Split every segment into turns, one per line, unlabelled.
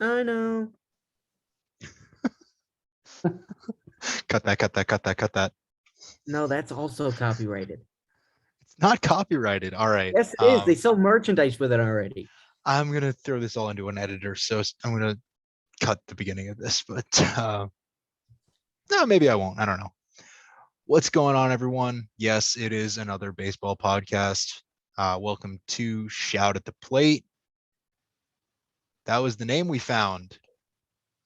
I know.
Cut that.
No, that's also copyrighted.
It's not copyrighted. All right.
Yes, it is. They sell merchandise with it already.
I'm going to throw this all into an editor. So I'm going to cut the beginning of this, but no, maybe I won't. I don't know. What's going on, everyone? Yes, it is another baseball podcast. Welcome to Shout at the Plate. That was the name we found.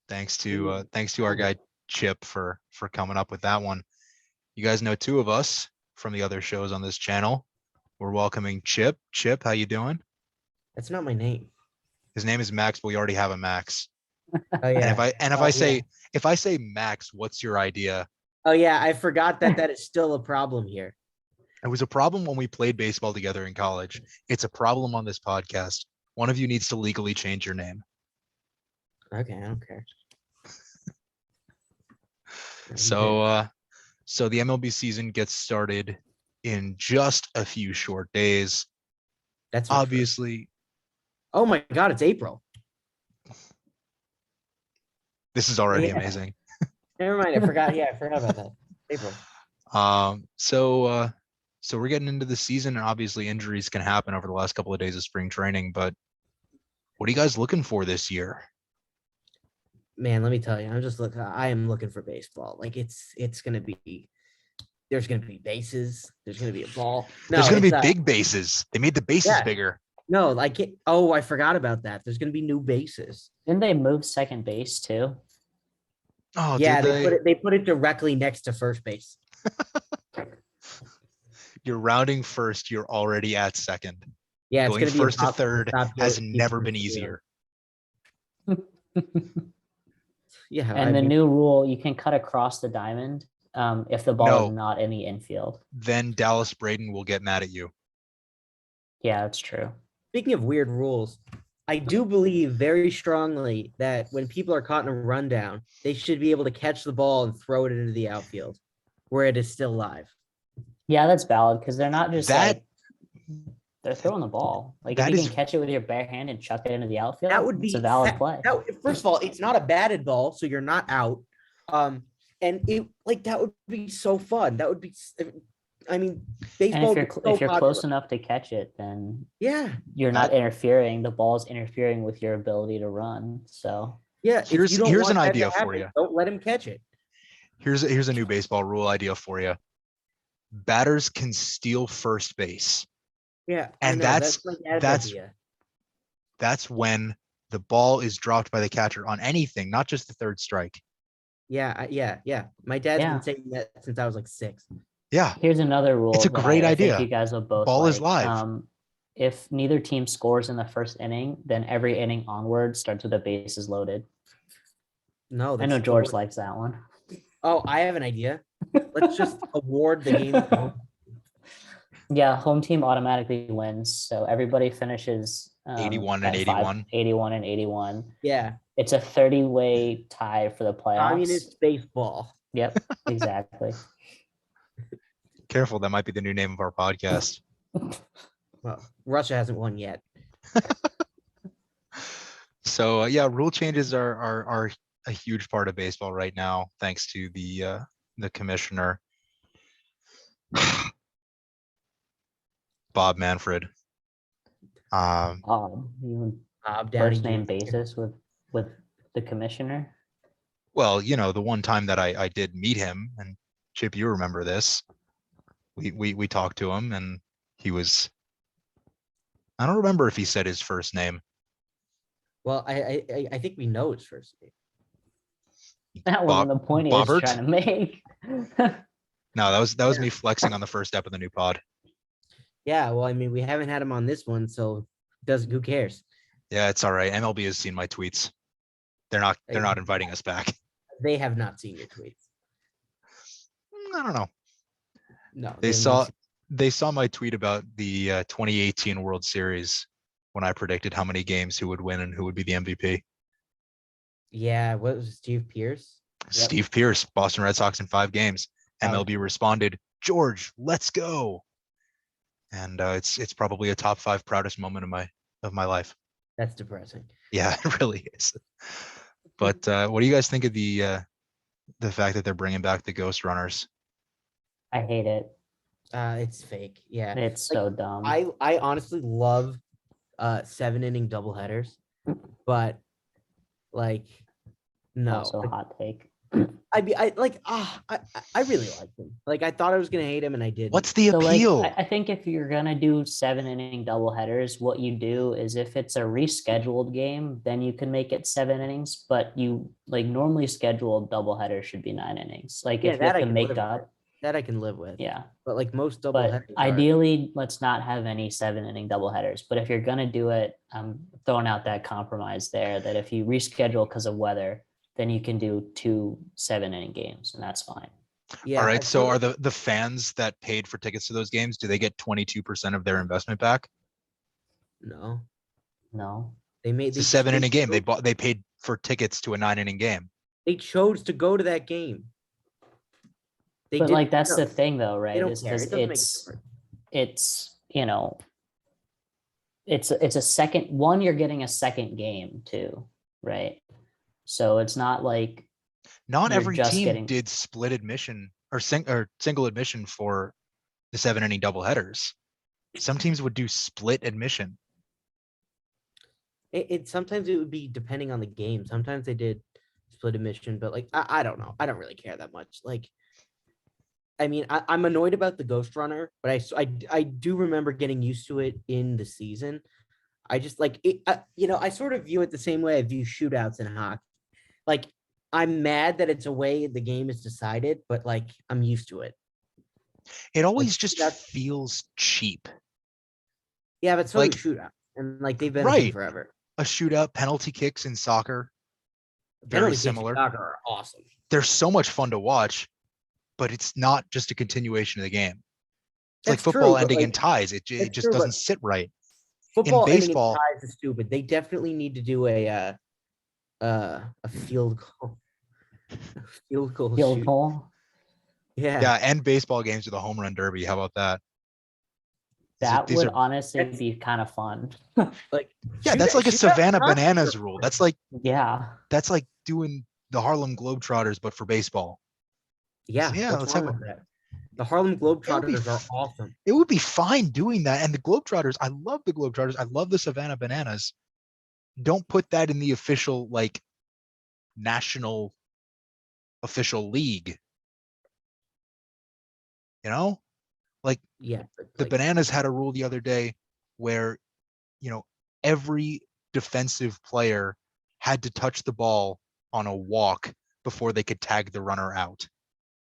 Thanks to our guy Chip for coming up with that one. You guys know two of us from the other shows on this channel. We're welcoming Chip. Chip, how you doing?
That's not my name.
His name is Max, but we already have a Max.
Oh yeah.
If I say Max, what's your idea?
Oh yeah, I forgot that is still a problem here.
It was a problem when we played baseball together in college. It's a problem on this podcast. One of you needs to legally change your name.
Okay, I don't care.
So the MLB season gets started in just a few short days.
That's
obviously.
Oh my God, it's April.
This is already amazing.
Never mind. I forgot. Yeah, I forgot about that. April.
So we're getting into the season, and obviously injuries can happen over the last couple of days of spring training. But what are you guys looking for this year?
Man, let me tell you, I am looking for baseball. Like it's gonna be. There's gonna be bases. There's gonna be a ball.
No, there's gonna be big bases. They made the bases bigger.
No, like it. Oh, I forgot about that. There's gonna be new bases.
Didn't they move second base too?
Oh yeah, they put it directly next to first base.
You're rounding first. You're already at second.
Yeah,
going first to third has never been easier.
Yeah,
and the new rule, you can cut across the diamond if the ball is not in the infield.
Then Dallas Braden will get mad at you.
Yeah, that's true.
Speaking of weird rules, I do believe very strongly that when people are caught in a rundown, they should be able to catch the ball and throw it into the outfield where it is still live.
Yeah, that's valid because they're not just they're throwing the ball. Like if you can catch it with your bare hand and chuck it into the outfield, that would be a valid play.
First of all, it's not a batted ball, so you're not out. And that would be so fun. That would be. I mean, baseball.
And if you're close enough to catch it, then you're not interfering. The ball's interfering with your ability to run. So
here's an idea for you.
Don't let him catch it.
Here's a new baseball rule idea for you. Batters can steal first base.
Yeah,
and that's when the ball is dropped by the catcher on anything, not just the third strike.
Yeah. My dad's been saying that since I was like 6.
Yeah.
Here's another rule.
It's a great idea.
I think you guys will both.
Ball is live.
If neither team scores in the first inning, then every inning onward starts with the bases loaded.
No,
I know George likes that one.
Oh, I have an idea. Let's just award the game.
Yeah, home team automatically wins. So everybody finishes
81 and 81.
81 and 81.
Yeah.
It's a 30-way tie for the playoffs.
Communist baseball.
Yep, exactly.
Careful, that might be the new name of our podcast.
Well, Russia hasn't won yet.
So rule changes are a huge part of baseball right now, thanks to the commissioner. Bob Manfred.
First name basis with the commissioner.
Well, the one time that I did meet him, and Chip, you remember this. We talked to him, and he was. I don't remember if he said his first name.
Well, I think we know his first name.
That wasn't the point he was trying to make.
No, that was me flexing on the first step of the new pod.
Yeah, well, I mean, we haven't had him on this one, so who cares?
Yeah, it's all right. MLB has seen my tweets. They're not inviting us back.
They have not seen your tweets.
I don't know.
No,
they saw my tweet about the 2018 World Series when I predicted how many games who would win and who would be the MVP.
Yeah, what was it, Steve Pearce?
Steve Pearce, Boston Red Sox in 5 games. MLB responded, "George, let's go." And it's probably a top 5 proudest moment of my life.
That's depressing.
Yeah, it really is. But what do you guys think of the fact that they're bringing back the ghost runners?
I hate it.
It's fake. Yeah.
It's so dumb.
I honestly love 7-inning doubleheaders, but like no.
Also hot take.
I really liked him. Like I thought I was gonna hate him, and I did.
What's the appeal?
I think if you're gonna do 7-inning doubleheaders, what you do is if it's a rescheduled game, then you can make it 7 innings. But you like normally scheduled doubleheaders should be 9 innings. Like if you have to make up.
That I can live with.
Yeah.
But like most doubleheaders.
But ideally, let's not have any 7-inning doubleheaders. But if you're gonna do it, I'm throwing out that compromise there that if you reschedule because of weather, then you can do 2 7-inning games, and that's fine.
Yeah. All right. So are the fans that paid for tickets to those games, do they get 22% of their investment back?
No.
It's a 7-inning game. They paid for tickets to a 9-inning game.
They chose to go to that game.
But like that's the thing though, right?
Is because
it's you know it's a second one, you're getting a second game too, right? So it's not like
not every team did split admission or single admission for the 7-inning doubleheaders. Some teams would do split admission.
It sometimes it would be depending on the game. Sometimes they did split admission, but like I don't know. I don't really care that much. Like I mean, I'm annoyed about the Ghost Runner, but I do remember getting used to it in the season. I just like it, I sort of view it the same way I view shootouts in hockey. Like, I'm mad that it's a way the game is decided, but like I'm used to it.
It always just feels cheap.
Yeah, but so like, do shootouts, and like they've been right forever.
A shootout, penalty kicks in soccer, very similar.
Soccer are awesome.
They're so much fun to watch. But it's not just a continuation of the game. It's like football ending in ties. It just doesn't sit right.
Football in baseball, ending in ties is stupid. They definitely need to do a field goal. Field goal. Yeah.
Yeah, and baseball games with a home run derby. How about that?
That would honestly be kind of fun.
Like
that's like a Savannah Bananas rule. That's like that's like doing the Harlem Globetrotters, but for baseball.
Yeah, let's have that. The Harlem Globetrotters are awesome.
It would be fine doing that. And the Globetrotters, I love the Globetrotters. I love the Savannah Bananas. Don't put that in the official, like, national official league. You know? Like, the Bananas had a rule the other day where, every defensive player had to touch the ball on a walk before they could tag the runner out.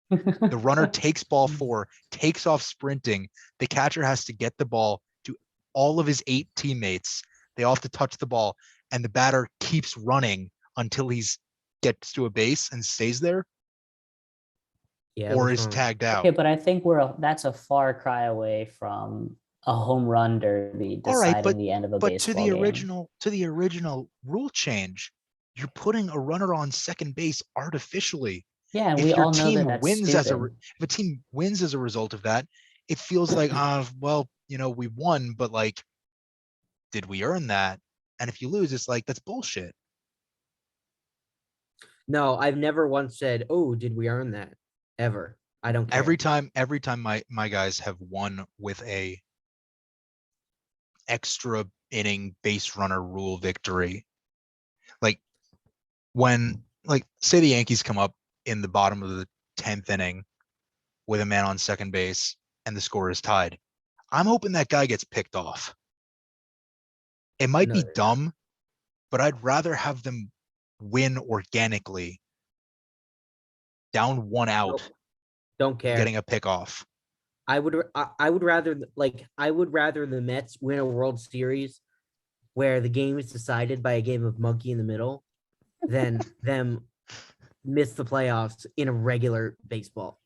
The runner takes ball 4, takes off sprinting. The catcher has to get the ball to all of his 8 teammates. They all have to touch the ball, and the batter keeps running until he gets to a base and stays there. Yeah, or is tagged out.
Okay, but I think that's a far cry away from a home run derby deciding the end of a baseball game.
To the original rule change, you're putting a runner on second base artificially.
Yeah, and we all know that
wins if a team wins as a result of that, it feels like, we won, but like, did we earn that? And if you lose, it's like, that's bullshit.
No, I've never once said, "Oh, did we earn that?" Ever. I don't care.
Every time my guys have won with a extra inning base runner rule victory. Like when, say the Yankees come up in the bottom of the 10th inning with a man on second base and the score is tied, I'm hoping that guy gets picked off. It might be dumb, but I'd rather have them win organically, down 1 out.
Don't care.
Getting a pick off.
I would rather the Mets win a World Series where the game is decided by a game of monkey in the middle than them miss the playoffs in a regular baseball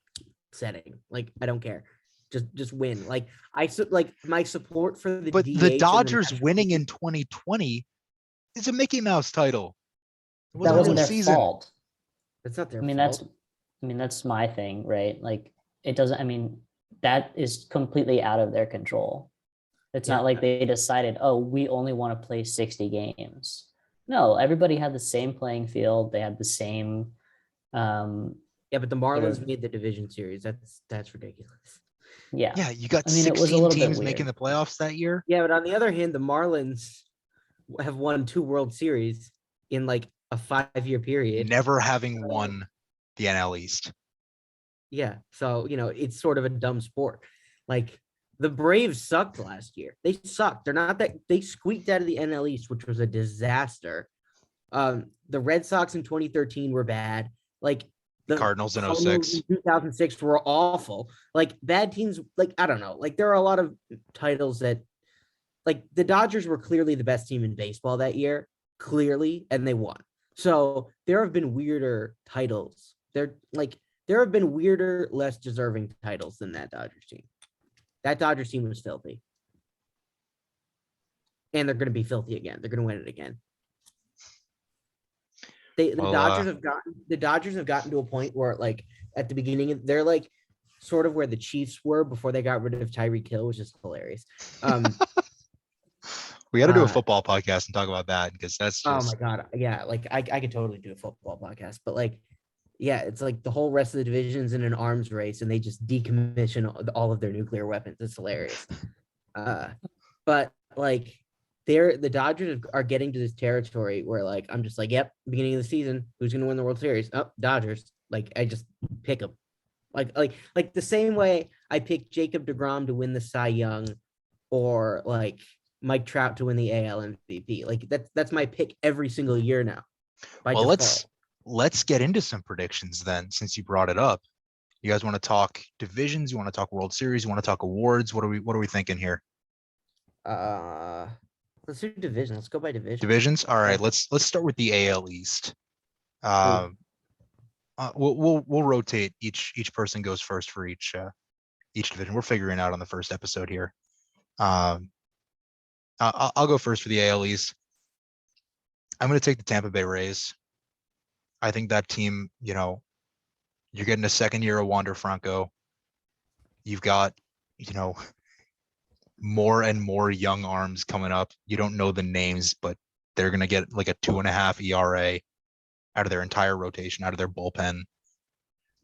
setting. Like, I don't care. Just win. Like, my support for the
but the Dodgers winning in 2020 is a Mickey Mouse title.
That wasn't their fault.
That's not their fault.
That's my thing, right? Like, it doesn't. That is completely out of their control. It's
Yeah.
not like they decided, oh, we only want to play 60 games. No, everybody had the same playing field. They had the same
Yeah, but the
sort
Marlins
of,
made the division series. That's ridiculous.
yeah.
Yeah, you got
I mean, it was a
16
little bit
teams making
weird.
the playoffs that year.
Yeah, but on the other hand, the Marlins have won 2 World Series in like a 5-year period.
Never having won the NL East.
Yeah, so it's sort of a dumb sport. Like the Braves sucked last year. They sucked. They're not that they squeaked out of the NL East, which was a disaster. The Red Sox in 2013 were bad. Like
The
the
Cardinals in
Cardinals
06.
in 2006 were awful. Like bad teams. Like I don't know. Like there are a lot of titles that, like the Dodgers were clearly the best team in baseball that year, clearly, and they won. So there have been weirder titles. There have been weirder, less deserving titles than that Dodgers team. That Dodgers team was filthy. And they're going to be filthy again. They're going to win it again. The Dodgers have gotten to a point where, like, at the beginning, they're like sort of where the Chiefs were before they got rid of Tyreek Hill, which is hilarious.
We got to do a football podcast and talk about that because that's
Oh
just.
my god, yeah, like I could totally do a football podcast, but like, yeah, it's like the whole rest of the division's in an arms race, and they just decommission all of their nuclear weapons. It's hilarious. But like, the Dodgers are getting to this territory where, like, I'm just like, yep, beginning of the season, who's gonna win the World Series? Oh, Dodgers. Like, I just pick them. Like the same way I picked Jacob DeGrom to win the Cy Young, or like Mike Trout to win the AL MVP. Like that's my pick every single year now.
Well, let's get into some predictions then, since you brought it up. You guys want to talk divisions? You want to talk World Series? You want to talk awards? What are we thinking here?
Let's do division. Let's go by division.
Divisions. All right. Let's start with the AL East. We'll rotate. Each person goes first for each division. We're figuring out on the first episode here. I'll go first for the AL East. I'm going to take the Tampa Bay Rays. I think that team, you're getting a second year of Wander Franco. You've got, more and more young arms coming up. You don't know the names, but they're going to get like a 2.5 ERA out of their entire rotation, out of their bullpen.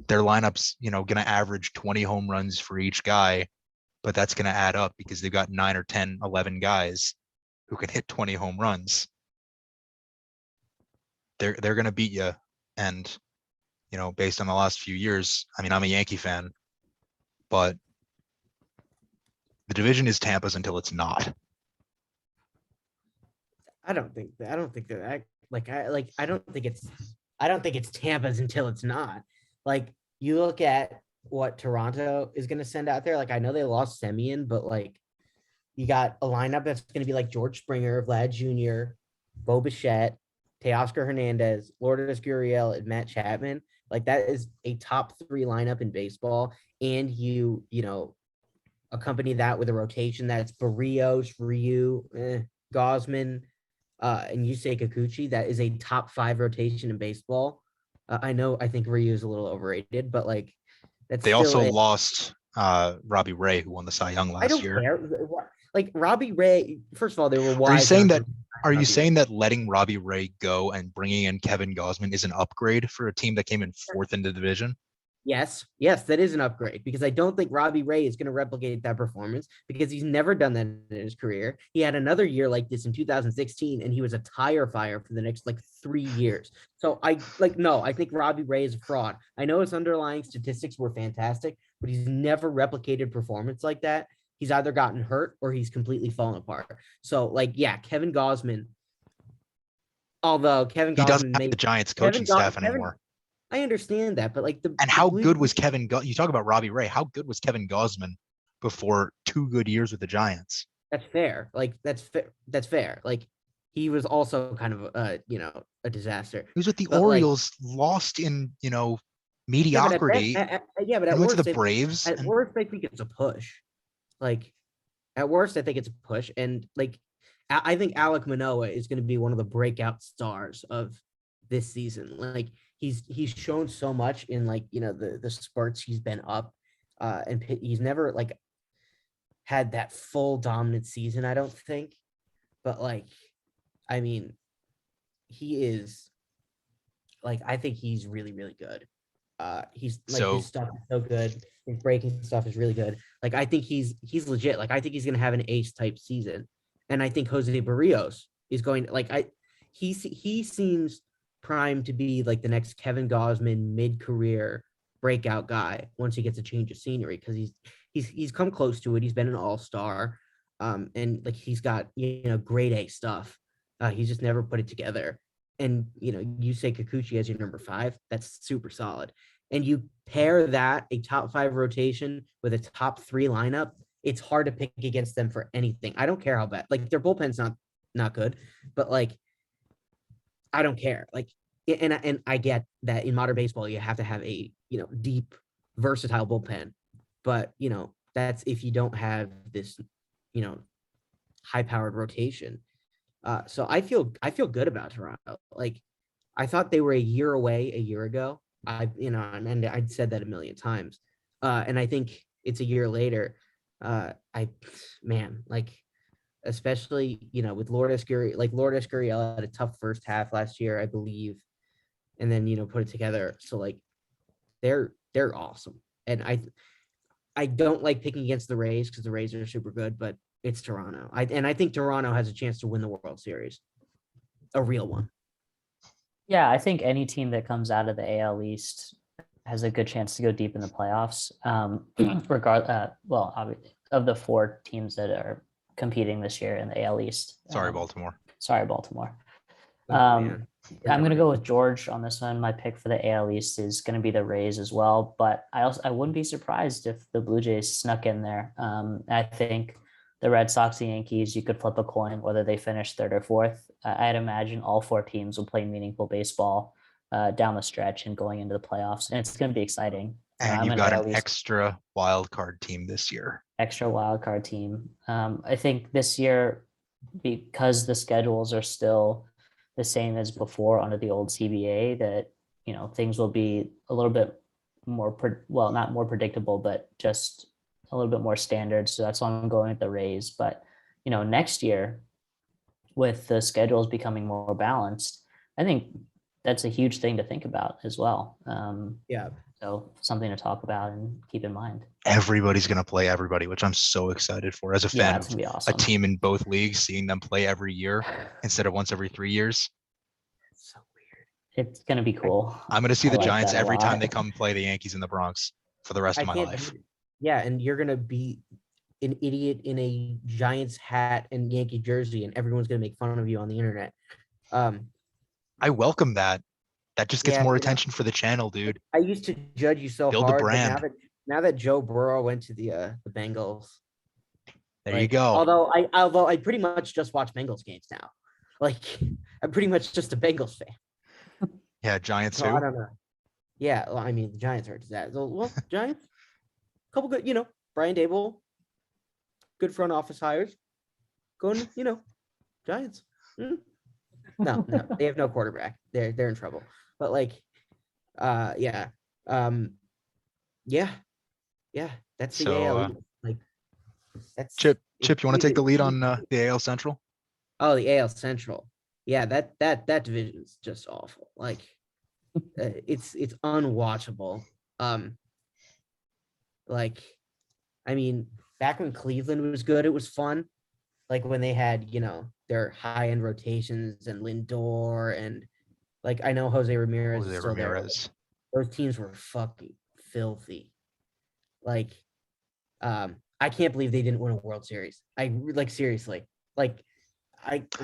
Their lineup's, going to average 20 home runs for each guy, but that's going to add up because they've got 9 or 10, 11 guys who can hit 20 home runs. They're going to beat you. And, based on the last few years, I mean, I'm a Yankee fan, but the division is Tampa's until it's not.
I don't think it's Tampa's until it's not. Like, you look at what Toronto is going to send out there. Like, I know they lost Semien, but like, you got a lineup that's going to be like George Springer, Vlad Jr., Bo Bichette, Teoscar Hernandez, Lourdes Gurriel, and Matt Chapman. Like, that is a top 3 lineup in baseball. And you accompany that with a rotation that's Barrios, Ryu, Gosman, and Yusei Kikuchi. That is a top 5 rotation in baseball. I think Ryu is a little overrated, but like,
they also lost Robbie Ray, who won the Cy Young last year.
I don't care. Like, Robbie Ray, first of all, they were wise.
Are you saying that letting Robbie Ray go and bringing in Kevin Gosman is an upgrade for a team that came in 4th in the division?
Yes, that is an upgrade, because I don't think Robbie Ray is going to replicate that performance, because he's never done that in his career. He had another year like this in 2016, and he was a tire fire for the next like 3 years. So I think Robbie Ray is a fraud. I know his underlying statistics were fantastic, but he's never replicated performance like that. He's either gotten hurt or he's completely fallen apart. So, like, yeah, Kevin Gosman. Although Kevin Gosman,
he doesn't have the Giants coaching staff anymore.
I understand that, but like
how good was Kevin? You talk about Robbie Ray. How good was Kevin Gosman before 2 good years with the Giants?
That's fair. Like, that's fair. Like, he was also kind of a disaster.
He was with the Orioles, lost in mediocrity.
But at
worst,
worst,
the Braves.
At worst, I think it's a push. Like, at worst, I think it's a push, and like, I think Alek Manoah is going to be one of the breakout stars of this season. Like, he's shown so much in, like, the spurts he's been up, and he's never, like, had that full dominant season, I don't think. But like, I mean, he is like, I think he's really, really good. He's like,
So-
his stuff is so good. His breaking stuff is really good. Like, I think he's legit. Like, I think he's gonna have an ace type season. And I think Jose Barrios is going like he seems primed to be like the next Kevin Gosman mid-career breakout guy once he gets a change of scenery, because he's come close to it. He's been an all-star. And like, he's got, grade A stuff. He's just never put it together. And you say Kikuchi as your number 5, that's super solid. And you pair that, a top 5 rotation, with a top 3 lineup, it's hard to pick against them for anything. I don't care how bad, like, their bullpen's not good, but like, I don't care. Like, and I get that in modern baseball you have to have a deep, versatile bullpen, but that's if you don't have this high-powered rotation. So I feel good about Toronto. Like, I thought they were a year away a year ago. And I'd said that a million times. And I think it's a year later. Like, especially, with Lourdes Gurriel had a tough first half last year, I believe, and then, put it together. So like, they're awesome. And I don't like picking against the Rays because the Rays are super good, but it's Toronto. I think Toronto has a chance to win the World Series, a real one.
Yeah, I think any team that comes out of the AL East has a good chance to go deep in the playoffs. Obviously, of the 4 teams that are competing this year in the AL East.
Sorry, Baltimore.
I'm going to go with George on this one. My pick for the AL East is going to be the Rays as well, but I wouldn't be surprised if the Blue Jays snuck in there. I think the Red Sox, the Yankees, you could flip a coin whether they finish 3rd or 4th. I'd imagine all 4 teams will play meaningful baseball down the stretch and going into the playoffs, and it's going to be exciting.
And you've got an extra wild card team this year.
Extra wild card team. I think this year, because the schedules are still the same as before under the old CBA, that things will be a little bit more not more predictable, but just a little bit more standard. So that's why I'm going with the Rays. But next year, with the schedules becoming more balanced, I think that's a huge thing to think about as well.
Yeah.
So something to talk about and keep in mind.
Everybody's going to play everybody, which I'm so excited for as a fan
That's gonna be awesome.
a team in both leagues, seeing them play every year instead of once every 3 years.
So weird.
It's going to be cool.
I'm going to see the
like
Giants
that a
every time
lot.
they come play the Yankees in the Bronx for the rest of my life.
Yeah, and you're going to be an idiot in a Giants hat and Yankee jersey, and everyone's going to make fun of you on the internet.
I welcome that. That just gets more attention for the channel, dude.
I used to judge you so
Build
hard,
a brand.
but now that Joe Burrow went to the Bengals,
There you go.
Although I pretty much just watch Bengals games now. Like, I'm pretty much just a Bengals fan.
Yeah, Giants
So
too.
I don't know. Yeah, well, I mean, the Giants are that. Well, Giants, couple good, Brian Dable, good front office hires. Going, Giants. No, they have no quarterback. They're in trouble. But like, yeah, that's the
So,
AL. Like, that's
Chip, you want to take the lead on the AL Central?
Oh, the AL Central. Yeah, that division is just awful. Like, it's unwatchable. Like, I mean, back when Cleveland was good, it was fun. Like when they had, their high-end rotations and Lindor and like, I know Jose Ramirez is still there. Those teams were fucking filthy. Like, I can't believe they didn't win a World Series. Seriously. Like,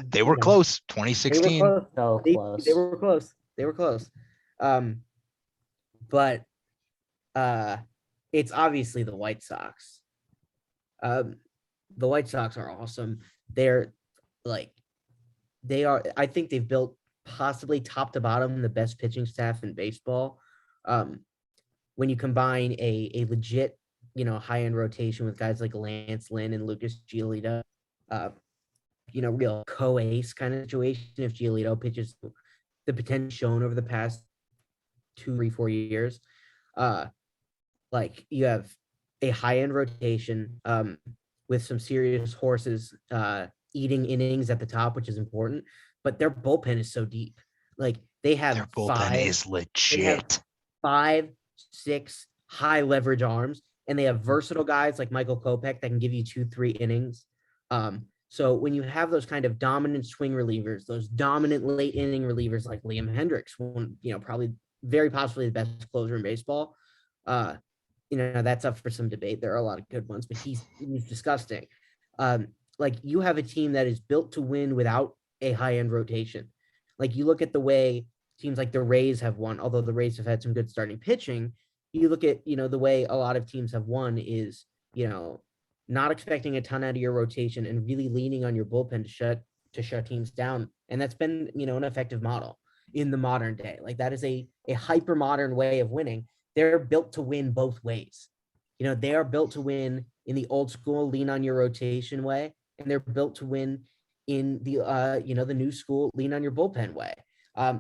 they were close. 2016.
They were close.
So close.
They were close. But it's obviously the White Sox. The White Sox are awesome. I think they've built possibly top to bottom the best pitching staff in baseball. When you combine a legit, high-end rotation with guys like Lance Lynn and Lucas Giolito, real co-ace kind of situation. If Giolito pitches the potential shown over the past 2, 3, 4 years, like, you have a high-end rotation, with some serious horses eating innings at the top, which is important. But their bullpen is so deep. Like they have
Their bullpen is
they have
legit.
5, 6 high leverage arms, and they have versatile guys like Michael Kopech that can give you 2, 3 innings. So when you have those kind of dominant swing relievers, those dominant late inning relievers like Liam Hendricks, one, probably very possibly the best closer in baseball. That's up for some debate. There are a lot of good ones, but he's disgusting. Like you have a team that is built to win without a high-end rotation. Like you look at the way teams like the Rays have won, although the Rays have had some good starting pitching. You look at, the way a lot of teams have won is, not expecting a ton out of your rotation and really leaning on your bullpen to shut teams down. And that's been, an effective model in the modern day. Like that is a hyper modern way of winning. They're built to win both ways. They are built to win in the old school lean on your rotation way, and they're built to win in the the new school lean on your bullpen way.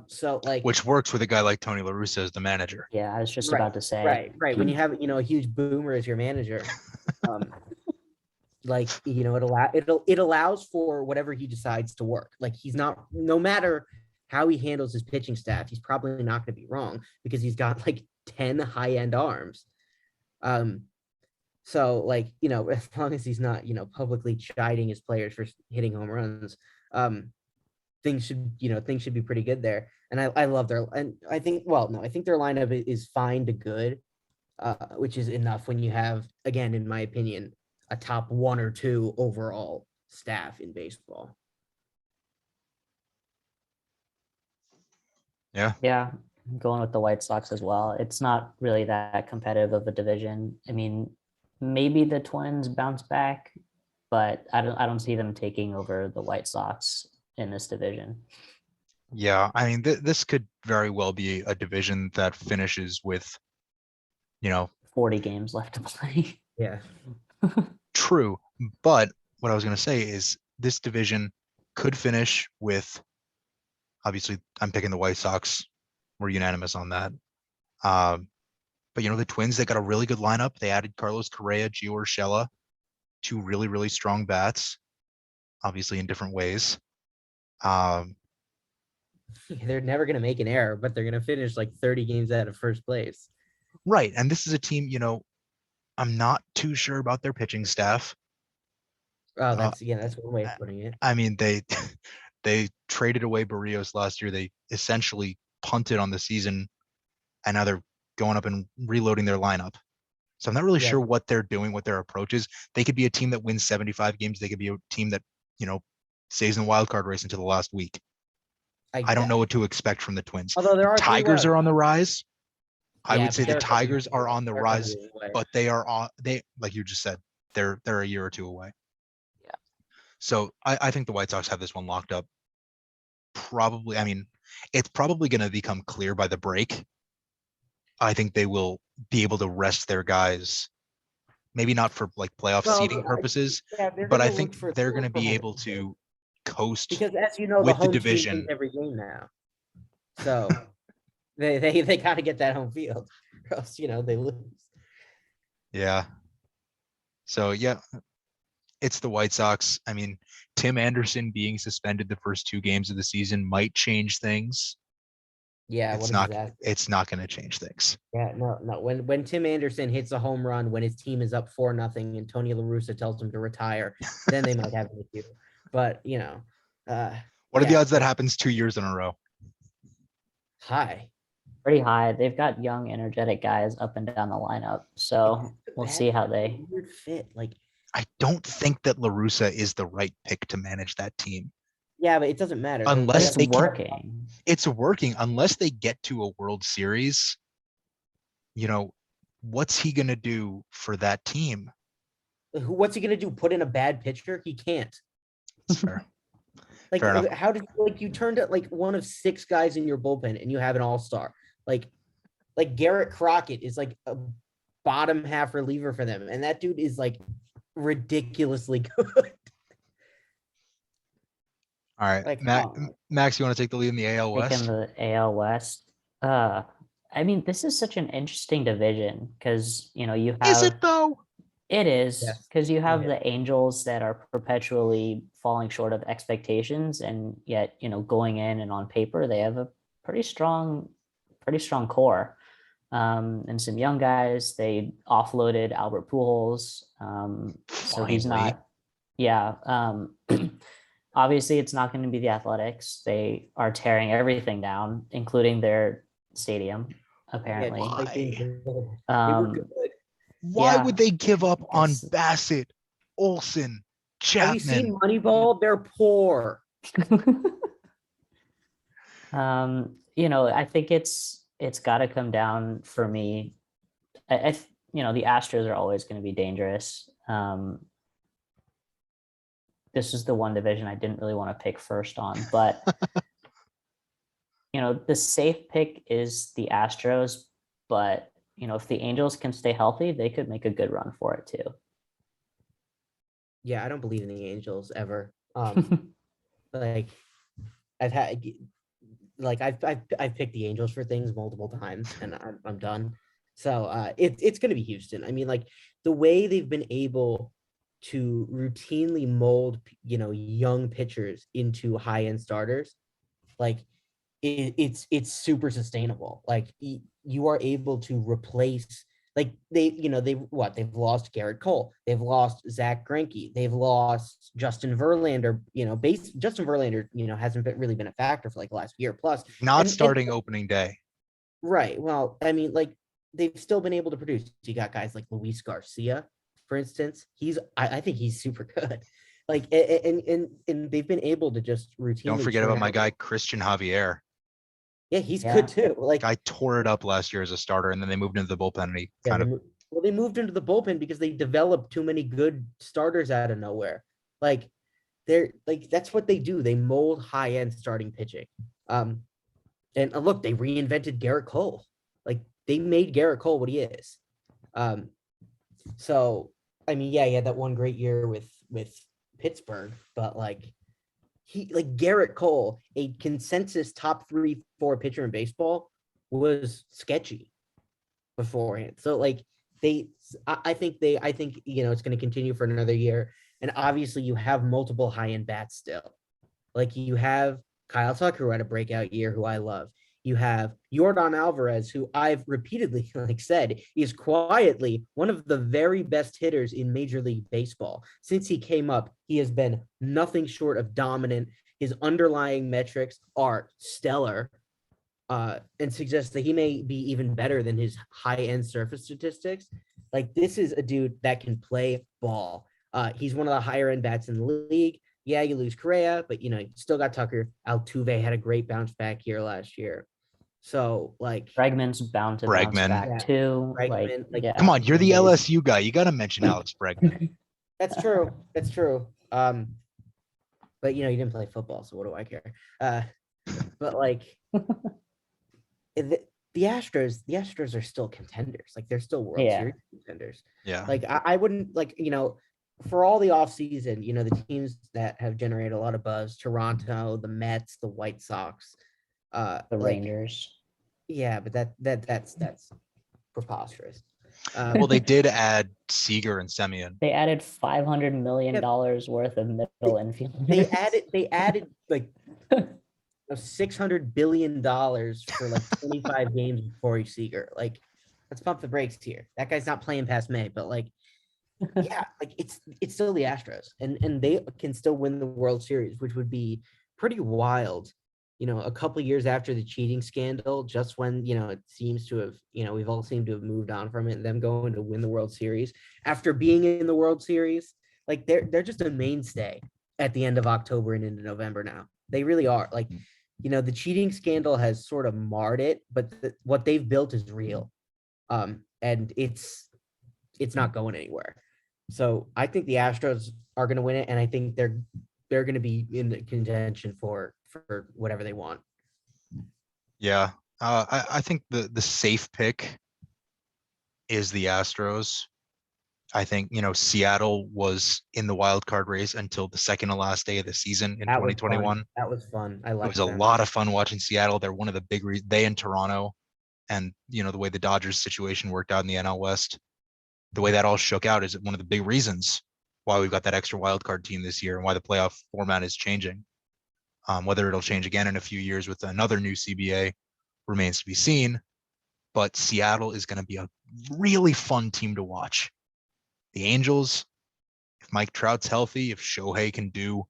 So like,
which works with a guy like Tony La Russa as the manager.
Yeah, I was just
Right,
about to say.
right. When you have a huge boomer as your manager, it allows for whatever he decides to work. Like he's not, no matter how he handles his pitching staff, he's probably not going to be wrong because he's got like 10 high-end arms. So like, as long as he's not, publicly chiding his players for hitting home runs, things should be pretty good there. And I love I think their lineup is fine to good, which is enough when you have, again, in my opinion, a top 1 or 2 overall staff in baseball.
Yeah.
Yeah, I'm going with the White Sox as well. It's not really that competitive of a division. I mean, maybe the Twins bounce back, but I don't see them taking over the White Sox in this division.
Yeah, I mean, this could very well be a division that finishes with,
40 games left to play.
Yeah.
True. But what I was going to say is this division could finish with, obviously, I'm picking the White Sox. We're unanimous on that. But, the Twins, they got a really good lineup. They added Carlos Correa, Gio Urshela, 2 really, really strong bats, obviously in different ways.
They're never going to make an error, but they're going to finish like 30 games out of first place.
Right. And this is a team, I'm not too sure about their pitching staff.
Oh, that's one way of putting it.
I mean, they traded away Barrios last year. They essentially punted on the season, and now they're going up and reloading their lineup. So I'm not really sure what they're doing, what their approach is. They could be a team that wins 75 games. They could be a team that, stays in the wild card race until the last week. I don't know what to expect from the Twins.
Although there are
Tigers are on the rise. I would say the
they're
Tigers are on the rise,
away.
but they like you just said, they're a year or 2 away.
Yeah.
So I think the White Sox have this one locked up. Probably, I mean, it's probably going to become clear by the break. I think they will be able to rest their guys, maybe not for like playoff seeding purposes, but I think they're going to be able to coast
because, as you know,
with
the
the division
wins every game now. So they got to get that home field, or else they lose.
Yeah. So yeah, it's the White Sox. I mean, Tim Anderson being suspended the first 2 games of the season might change things.
Yeah,
it's not going to change things.
Yeah, no. When Tim Anderson hits a home run when his team is up 4-0 and Tony La Russa tells him to retire, then they might have an issue. But
what are the odds that happens 2 years in a row?
High.
Pretty high. They've got young, energetic guys up and down the lineup. So we'll see how they
weird fit. Like,
I don't think that La Russa is the right pick to manage that team.
Yeah, but it doesn't matter.
Unless
it's working.
It's working. Unless they get to a World Series, what's he going to do for that team?
What's he going to do? Put in a bad pitcher? He can't.
That's fair.
Like,
fair enough.
How did you turned out like one of 6 guys in your bullpen and you have an all-star? Like Garrett Crockett is like a bottom half reliever for them, and that dude is like ridiculously good.
All right,
like,
Max, you want to take the lead in the AL West?
Taking the AL West. I mean, this is such an interesting division because you have.
Is it though?
It is
Yes.
because you have
Yeah.
the Angels that are perpetually falling short of expectations, and yet going in and on paper they have a pretty strong core, and some young guys. They offloaded Albert Pujols, so he's
Finally.
not. Yeah, obviously it's not going to be the Athletics. They are tearing everything down, including their stadium. Apparently,
just like
Why?
they were
um,
good.
Why would they give up on
it's
Bassett, Olson,
Have you seen
Chapman?
Moneyball? They're poor.
I think it's got to come down for me. The Astros are always going to be dangerous. This is the one division I didn't really want to pick first on, but the safe pick is the Astros. But if the Angels can stay healthy, they could make a good run for it too.
Yeah, I don't believe in the Angels ever. Like I've had like I've picked the Angels for things multiple times, and I'm done. So it's gonna be Houston. I mean, like the way they've been able to routinely mold young pitchers into high end starters, like it's super sustainable. Like you are able to replace, like they've lost Garrett Cole, they've lost Zach Greinke, they've lost Justin Verlander. Justin Verlander hasn't really been a factor for like the last year plus.
Not
And
starting opening day.
right. Well, I mean, like they've still been able to produce. You got guys like Luis Garcia, for instance. I think he's super good. Like and they've been able to just routinely.
Don't forget
churn
about my
out-
guy Christian Javier.
Yeah, he's
Yeah.
good too. Like
Guy tore it up last year as a starter, and then they moved into the bullpen, and he
yeah,
kind of
they moved into the bullpen because they developed too many good starters out of nowhere. Like they're like that's what they do. They mold high end starting pitching. And look, they reinvented Garrett Cole. Like they made Garrett Cole what he is. Um, so I mean, yeah, he had that one great year with Pittsburgh, but like Garrett Cole, a consensus top 3-4 pitcher in baseball, was sketchy beforehand. So like I think it's going to continue for another year. And obviously you have multiple high end bats still. Like you have Kyle Tucker, who had a breakout year, who I love. You have Yordan Alvarez, who I've repeatedly said is quietly one of the very best hitters in Major League Baseball. Since he came up, he has been nothing short of dominant. His underlying metrics are stellar, and suggest that he may be even better than his high-end surface statistics. Like this is a dude that can play ball. He's one of the higher end bats in the league. Yeah, you lose Correa, but you still got Tucker. Altuve had a great bounce back year last year. So like
Bregman's bound to bounce
Bregman.
back
Yeah,
too.
Bregman,
Yeah.
come on. You're the LSU guy. You got to mention Alex Bregman.
that's true. That's true. But you didn't play football, so what do I care? But like the Astros are still contenders. Like they're still World
Yeah.
Series contenders.
Yeah.
Like I wouldn't for all the offseason, the teams that have generated a lot of buzz, Toronto, the Mets, the White Sox,
The
like,
Rangers.
yeah, but that's preposterous.
Well, they did add Seager and Semien.
They added $500 million worth of middle infielders.
they added like $600 billion for like 25 games before he's Seager. Like, let's pump the brakes here. That guy's not playing past May, but like, yeah, like it's still the Astros, and they can still win the World Series, which would be pretty wild. A couple of years after the cheating scandal, just when it seems to have, we've all seemed to have moved on from it. Them going to win the World Series after being in the World Series, like they're just a mainstay at the end of October and into November now. They really are. Like, the cheating scandal has sort of marred it, but what they've built is real, and it's not going anywhere. So I think the Astros are going to win it, and I think they're going to be in the contention for whatever they want.
Yeah. I think the safe pick is the Astros. I think, Seattle was in the wild card race until the second to last day of the season in 2021.
That was fun. I
It
liked
was a
them.
lot of fun watching Seattle. They're one of the big they and Toronto, and the way the Dodgers situation worked out in the NL West. the way that all shook out is one of the big reasons why we've got that extra wild card team this year and why the playoff format is changing. Whether it'll change again in a few years with another new CBA remains to be seen. But Seattle is going to be a really fun team to watch. The Angels, if Mike Trout's healthy, if Shohei can do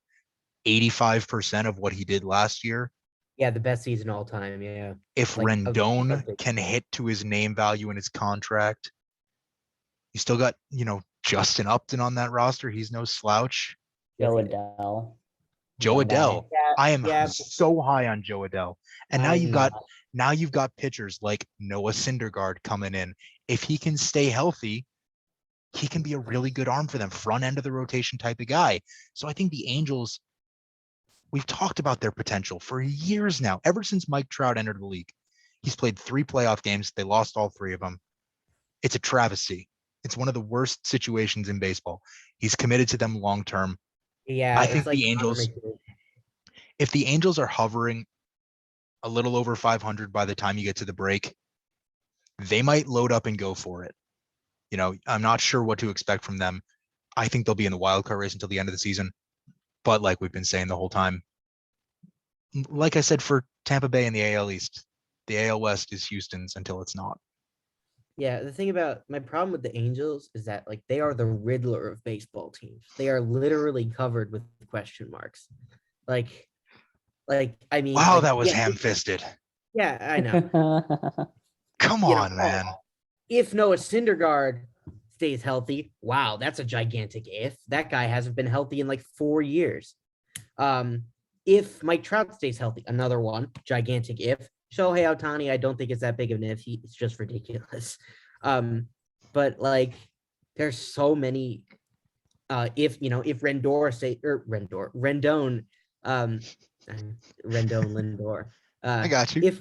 85% of what he did last year.
Yeah, the best season all time. Yeah.
If
Like,
Rendon can hit to his name value in his contract, you still got, Justin Upton on that roster. He's no slouch.
Joe Adele.
Joe Adele.
Yeah,
I am
yeah.
so high on Joe Adele. And now you've got pitchers like Noah Syndergaard coming in. If he can stay healthy, he can be a really good arm for them, front end of the rotation type of guy. So I think the Angels, we've talked about their potential for years now, ever since Mike Trout entered the league. He's played 3 playoff games. They lost all 3 of them. It's a travesty. It's one of the worst situations in baseball. He's committed to them long term.
Yeah,
I think the Angels, if the Angels are hovering a little over 500 by the time you get to the break, they might load up and go for it. I'm not sure what to expect from them. I think they'll be in the wild card race until the end of the season. But like we've been saying the whole time, like I said, for Tampa Bay in the AL East, the AL West is Houston's until it's not.
Yeah, the thing about my problem with the Angels is that like they are the Riddler of baseball teams. They are literally covered with question marks. Like I mean,
wow,
like,
that was
yeah,
ham-fisted.
Yeah, I know.
Come on, man.
If Noah Syndergaard stays healthy, wow, that's a gigantic if. That guy hasn't been healthy in like 4 years. If Mike Trout stays healthy, another one, gigantic if. Shohei Ohtani, I don't think it's that big of an if. It's just ridiculous. But like, there's so many. If Rendon, Lindor.
I got you.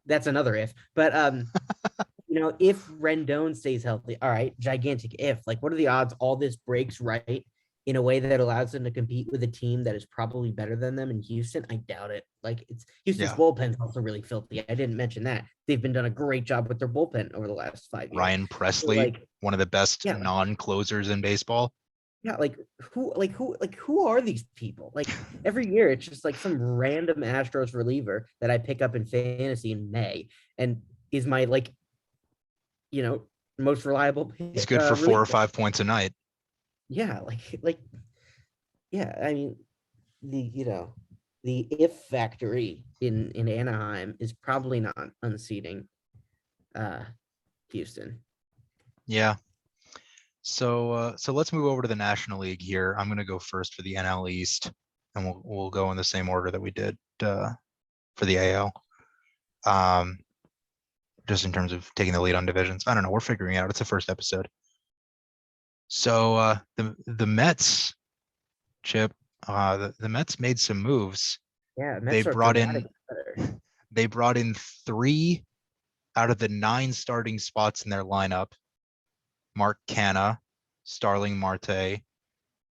That's another if, but if Rendon stays healthy, all right, gigantic if. Like, what are the odds all this breaks right in a way that allows them to compete with a team that is probably better than them in Houston? I doubt it. Like, it's Houston's bullpen's also really filthy. I didn't mention that. They've been done a great job with their bullpen over the last 5 years.
Ryan Presley, one of the best non-closers in baseball.
Yeah, who are these people? Like, every year it's just like some random Astros reliever that I pick up in fantasy in May and is my most reliable.
He's good for 4 or 5 points a night.
Yeah, I mean, the if factory in Anaheim is probably not unseating Houston.
Yeah. So let's move over to the National League here. I'm going to go first for the NL East, and we'll go in the same order that we did for the AL. Just in terms of taking the lead on divisions. I don't know. We're figuring it out. It's the first episode. So the Mets, Chip, the Mets made some moves.
Yeah,
they brought in 3 out of the 9 starting spots in their lineup. Mark Canha, Starling Marty,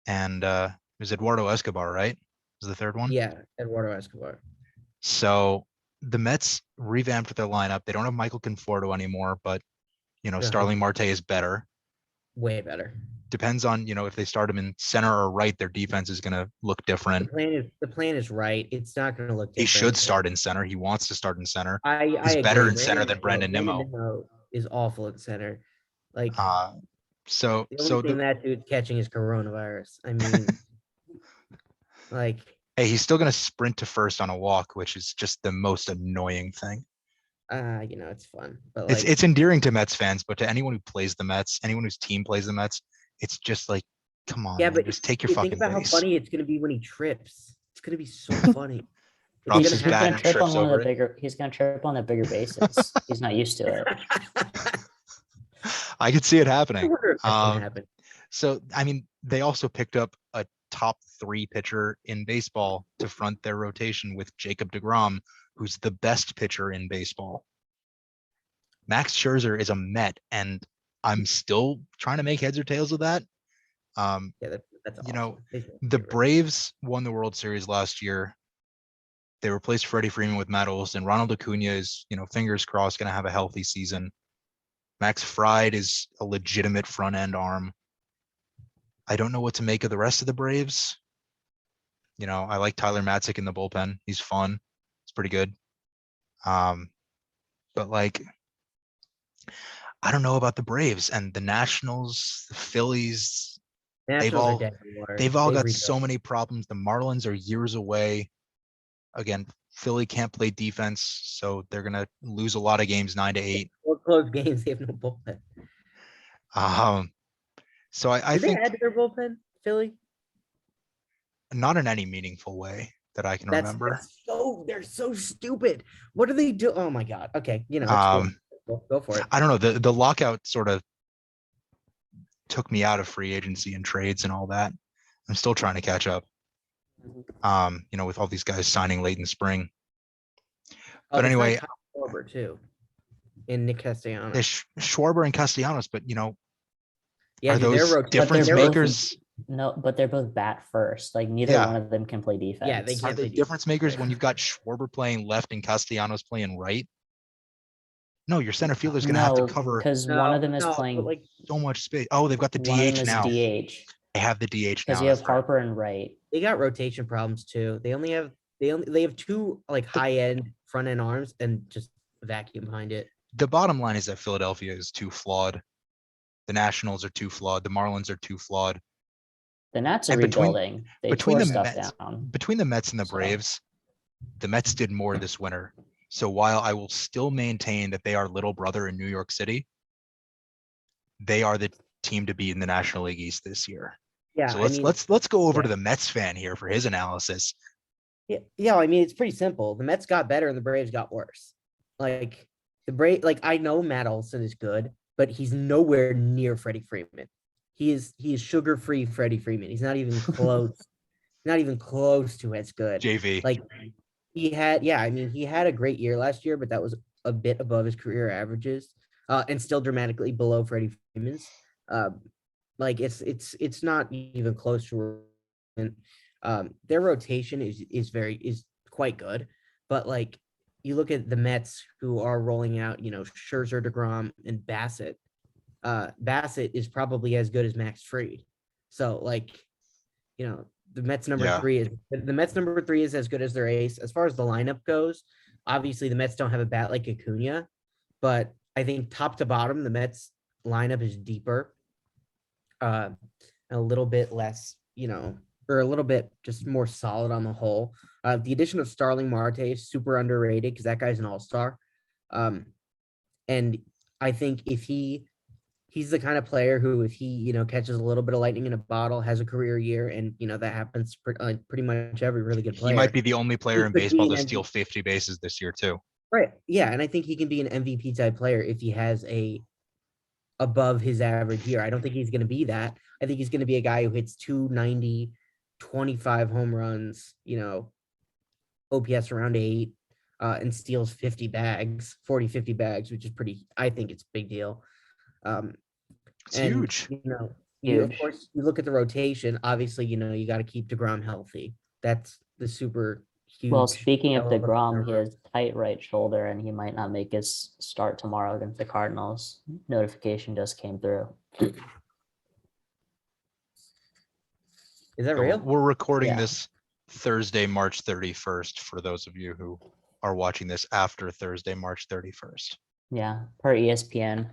and it was Eduardo Escobar, right? Was the third one?
Yeah, Eduardo Escobar.
So the Mets revamped their lineup. They don't have Michael Conforto anymore, but Starling Marte is better.
Way better.
Depends on if they start him in center or right, their defense is going to look different.
The plan is right. It's not going to look different.
He should start in center. He wants to start in center.
He's
better in center than Brandon Nimmo.
Is awful at center. Like,
so
the only thing that dude's catching is coronavirus. I mean, like,
hey, he's still going to sprint to first on a walk, which is just the most annoying thing.
It's fun, but
it's endearing to Mets fans, but to anyone who plays the Mets, anyone whose team plays the Mets, it's just like, come on, man, just take your fucking
think about
base.
How funny it's going to be when he trips. It's going to be so funny.
Drops his bat and trips over
it. He's going to trip on the bigger bases. He's not used to it.
I could see it happening.
Happen.
So, I mean, they also picked up a top 3 pitcher in baseball to front their rotation with Jacob deGrom, who's the best pitcher in baseball. Max Scherzer is a Met, and I'm still trying to make heads or tails of that.
That's awesome.
The Braves won the World Series last year. They replaced Freddie Freeman with Matt Olson. Ronald Acuna is, fingers crossed, going to have a healthy season. Max Fried is a legitimate front end arm. I don't know what to make of the rest of the Braves. You know, I like Tyler Matzik in the bullpen. He's fun. It's pretty good. But like, I don't know about the Braves and the Nationals, the Phillies.
Nationals are dead in the water.
They've all
They
got
rebuilt.
so many problems. The Marlins are years away. Again, Philly can't play defense, so they're gonna lose a lot of games 9-8.
Four close games. They have no bullpen.
So I
Did they
think
add to their bullpen, Philly?
not in any meaningful way that I can
That's
remember.
they're so stupid. What do they do? Oh my god. Okay, you know, it's go for it.
I don't know. The lockout sort of took me out of free agency and trades and all that. I'm still trying to catch up. You know, with all these guys signing late in spring. But anyway,
Kyle Schwarber too, and Nick Castellanos.
It's Schwarber and Castellanos, but you know,
Yeah,
are
dude,
those difference
they're both-
makers?
No, but they're both bat first. Like neither
Yeah.
one of them can play defense.
Yeah, they
Are
can't
they
play
difference makers when
Right.
you've got Schwarber playing left and Castellanos playing right? No, your center fielder is going to have to cover
because one of them is
but
playing.
like
so much space. Oh, they've got the
One of them
DH
is
now.
DH
They have the DH now.
because you have
that's right.
Harper and Wright.
they got rotation problems too. They have two like high end front end arms and just vacuum behind it.
The bottom line is that Philadelphia is too flawed. The Nationals are too flawed. The Marlins are too flawed.
The Nats are
And
rebuilding. They
between
tore
the
stuff
Mets-
down.
Between the Mets and the
So-
Braves, the Mets did more this winter. So while I will still maintain that they are little brother in New York City, they are the team to beat in the National League East this year.
Yeah,
So
I mean,
let's go over to
yeah.
the Mets fan here for his analysis.
yeah, I mean, it's pretty simple. The Mets got better and the Braves got worse. Like I know Matt Olson is good, but he's nowhere near Freddie Freeman. He is sugar-free Freddie Freeman. He's not even close. Not even close to as good.
JV.
Like he had a great year last year, but that was a bit above his career averages, and still dramatically below Freddie Freeman's. Like it's not even close to. Their rotation is quite good, but like you look at the Mets who are rolling out, you know, Scherzer, DeGrom, and Bassett. Bassett is probably as good as Max Fried. So like, you know, the Mets number
Yeah.
3 is as good as their ace. As far as the lineup goes, obviously the Mets don't have a bat like Acuna, but I think top to bottom, the Mets lineup is deeper. A little bit less, you know, or a little bit just more solid on the whole. The addition of Starling Marte is super underrated because that guy's an all-star. And I think if he's the kind of player who, if he, you know, catches a little bit of lightning in a bottle, has a career year, and you know that happens pretty much every really good player.
He might be the only player in
could be
baseball to
an
steal 50 bases this year too.
Right. Yeah, and I think he can be an MVP type player if he has a above his average year. I don't think he's going to be that. I think he's going to be a guy who hits 290, 25 home runs, you know, OPS around 8, and steals 50 bags, which is I think it's a big deal.
It's
and,
huge.
You know, of
Huge.
course, you look at the rotation. Obviously, you know, you got to keep DeGrom healthy. That's the super huge.
Well, speaking of
elephant in the
DeGrom, he
room.
has tight right shoulder and he might not make his start tomorrow against the Cardinals. Notification just came through.
Is that
So
real?
we're recording
Yeah.
this Thursday, March 31st, for those of you who are watching this after Thursday, March 31st.
Yeah, per ESPN.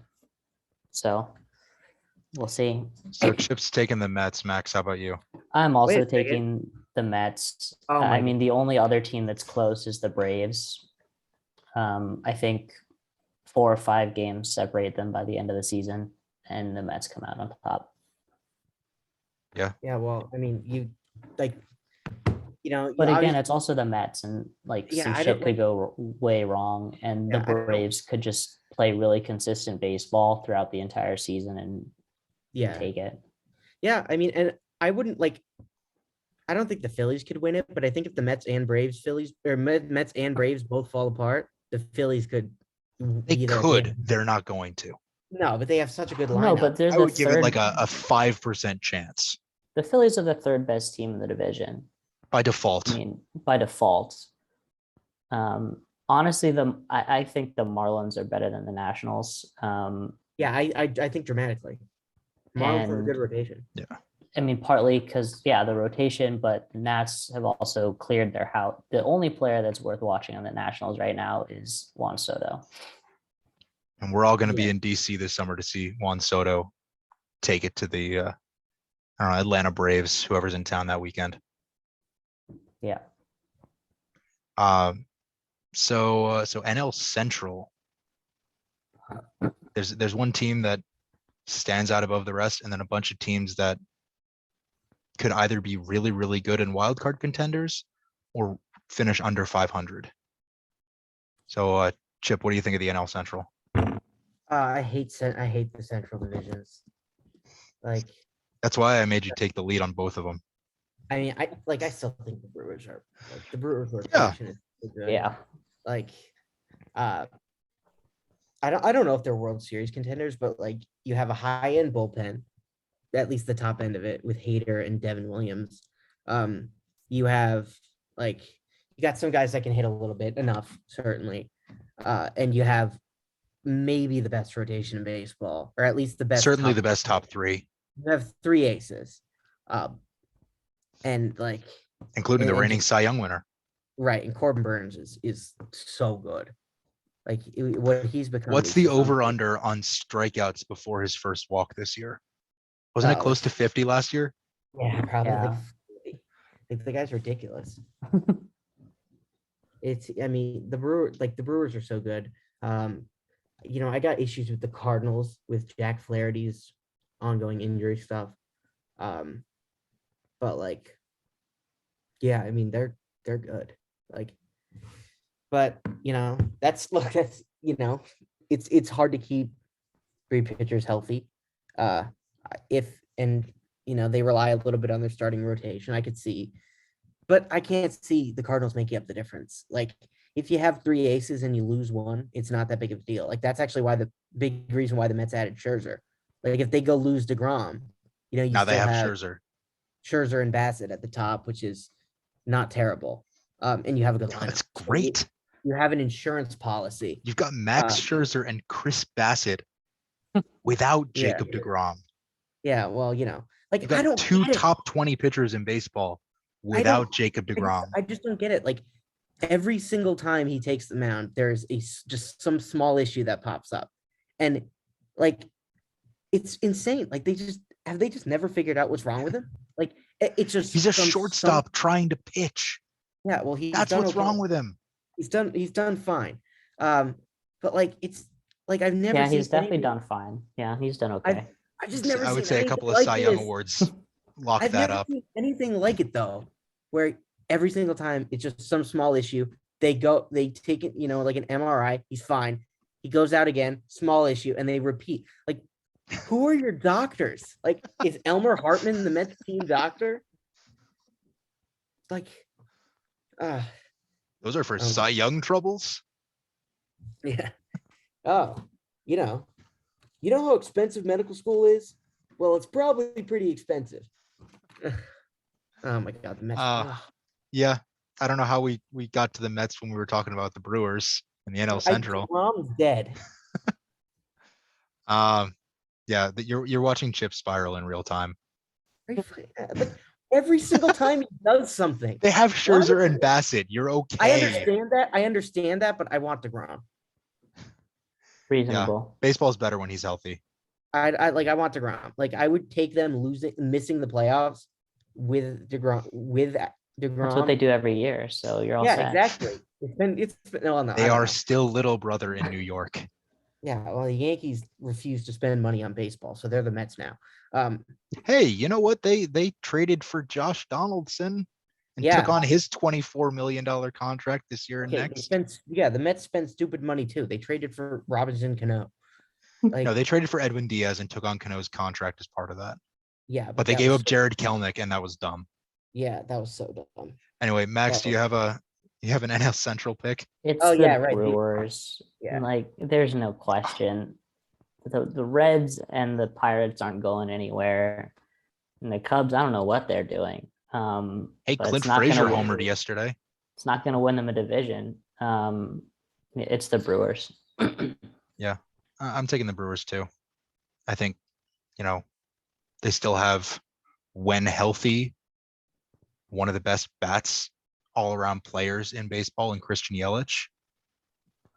So we'll see.
So Chip's taking the Mets. Max, how about you?
I'm
Wait
also
a second.
taking the Mets.
Oh my
I mean, the only other team that's close is the Braves. I think 4 or 5 games separate them by the end of the season, and the Mets come out on top.
Yeah, well, I mean, you like, you know,
But
you
again, it's also the Mets, and like
Yeah,
some
I
shit
don't
could go way wrong, and the
Yeah, I don't-
Braves could just play really consistent baseball throughout the entire season and
yeah,
take it.
yeah. I mean, and I wouldn't like. I don't think the Phillies could win it, but I think if the Mets and Braves both fall apart, the Phillies could.
They
be there at the
could.
end.
They're not going to.
No, but they have such a good lineup.
No, but they're
I
the
would give it
third.
like a 5% chance
The Phillies are the third best team in the division.
by default.
I mean, by default. Honestly, I think the Marlins are better than the Nationals.
Yeah, I think dramatically. Marlins have a
And
good rotation.
Yeah.
I mean, partly because, yeah, the rotation, but the Nats have also cleared their house. The only player that's worth watching on the Nationals right now is Juan Soto.
And we're all going to be
Yeah.
in DC this summer to see Juan Soto take it to the I don't know, Atlanta Braves, whoever's in town that weekend.
Yeah.
So NL Central. There's one team that stands out above the rest, and then a bunch of teams that could either be really, really good in wildcard contenders or finish under 500. So, Chip, what do you think of the NL Central?
I hate the Central divisions. Like,
That's why I made you take the lead on both of them.
I mean, I still think the Brewers are like the Brewers
Yeah.
rotation is so good.
Yeah.
Like, I don't know if they're World Series contenders, but like you have a high end bullpen, at least the top end of it, with Hader and Devin Williams. You have like you got some guys that can hit a little bit, enough certainly, and you have maybe the best rotation in baseball, or at least the best.
Certainly the best top three.
You have three aces, and like
including the
and
reigning
just-
Cy Young winner.
right, and Corbin Burns is so good. Like what he's become.
What's
is
the
just
over under on strikeouts before his first walk this year? Wasn't it
Oh,
close to 50 last year?
Yeah, probably.
Yeah.
Like 40. Like the guy's ridiculous. I mean, the Brewers are so good. I got issues with the Cardinals with Jack Flaherty's ongoing injury stuff. But like, yeah, I mean, they're good. Like, but that's it's hard to keep three pitchers healthy. They rely a little bit on their starting rotation. I could see, but I can't see the Cardinals making up the difference. Like if you have three aces and you lose one, it's not that big of a deal. Like that's actually why the big reason why the Mets added Scherzer. Like if they go lose DeGrom, you
Now they
still
have
have
Scherzer.
And Bassett at the top, which is not terrible. And you have a good
No,
lineup.
that's great.
You have an insurance policy.
You've got Max Scherzer and Chris Bassett without
Yeah.
Jacob DeGrom.
Yeah, well, like
You've
I
got
don't
two
get it.
top 20 pitchers in baseball without Jacob DeGrom.
I just don't get it. Like every single time he takes the mound, there's just some small issue that pops up, and like it's insane. Like they just never figured out what's wrong with him. Like it's just
He's a shortstop trying to pitch.
Yeah, well,
That's what's wrong with him.
He's done fine. But like it's like I've never.
Yeah,
seen
he's definitely
anything-
done fine. Yeah, he's done okay.
I've just never.
I would
seen
say a
anything
couple of
like
Cy Young
this.
awards lock
I've
that
never
up.
seen anything like it though, where every single time it's just some small issue. They take it, like an MRI. He's fine. He goes out again, small issue, and they repeat. Like, who are your doctors? Like, is Elmer Hartman the Mets team doctor? Like,
Those are for Cy Young troubles.
yeah. Oh, you know how expensive medical school is? Well, it's probably pretty expensive. Oh my God, the Mets.
Yeah, I don't know how we got to the Mets when we were talking about the Brewers and the NL Central.
Mom's dead.
Yeah, you're watching Chip spiral in real time.
Like, every single time he does something.
They have Scherzer and Bassett. You're okay.
I understand that, but I want DeGrom.
Reasonable.
Baseball's better when he's healthy.
I want DeGrom. Like I would take them missing the playoffs with DeGrom.
That's what they do every year. So you're all set.
Exactly. It's been no,
They are still little brother in New York.
Yeah, well, the Yankees refuse to spend money on baseball, so they're the Mets now.
Hey, you know what? They traded for Josh Donaldson and took on his $24 million contract this year and next.
The Mets spent stupid money too. They traded for Robinson Cano.
No, they traded for Edwin Diaz and took on Cano's contract as part of that.
Yeah,
but they gave up Jared Kelenic, and that was dumb.
Yeah, that was so dumb.
Anyway, Max, do you have an NL Central pick?
It's the Brewers. Yeah. Like, there's no question. The Reds and the Pirates aren't going anywhere. And the Cubs, I don't know what they're doing.
Hey, Clint Frazier homered yesterday.
It's not going to win them a division. It's the Brewers.
Yeah, I'm taking the Brewers too. I think, they still have, when healthy, one of the best bats all around players in baseball in Christian Yelich.